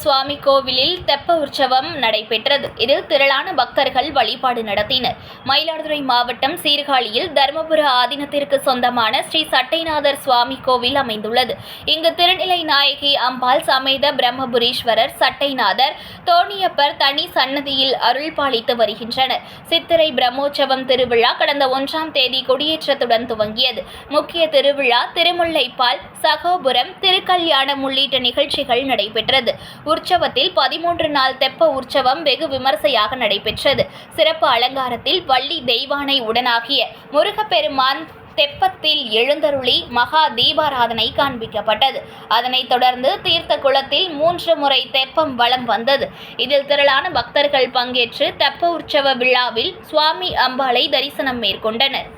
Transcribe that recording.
சுவாமி கோவிலில் தெப்ப உற்சவம் நடைபெற்றது. இதில் திரளான பக்தர்கள் வழிபாடு நடத்தினர். மயிலாடுதுறை மாவட்டம் சீர்காழியில் தர்மபுர ஆதீனத்திற்கு சொந்தமான ஸ்ரீ சட்டைநாதர் சுவாமி கோவில் அமைந்துள்ளது. இங்கு திருநிலை நாயகி அம்பாள் சமேத பிரம்மபுரீஸ்வரர், சட்டைநாதர், தோணியப்பர் தனி சன்னதியில் அருள் பாலித்து வருகின்றனர். சித்திரை பிரம்மோற்சவம் திருவிழா கடந்த 1ஆம் தேதி கொடியேற்றத்துடன் துவங்கியது. முக்கிய திருவிழா திருமுல்லைப்பால், சகோபுரம், திருக்கல்யாணம் உள்ளிட்ட நிகழ்ச்சிகள் நடைபெற்றது. உற்சவத்தில் 13 நாள் தெப்ப உற்சவம் வெகு விமர்சையாக நடைபெற்றது. சிறப்பு அலங்காரத்தில் வள்ளி தெய்வானை உடனாகிய முருகப்பெருமான் தெப்பத்தில் எழுந்தருளி மகா தீபாராதனை காண்பிக்கப்பட்டது. அதனைத் தொடர்ந்து தீர்த்த குளத்தில் 3 முறை தெப்பம் வலம் வந்தது. இதில் திரளான பக்தர்கள் பங்கேற்று தெப்ப உற்சவ விழாவில் சுவாமி அம்பாளை தரிசனம் மேற்கொண்டனர்.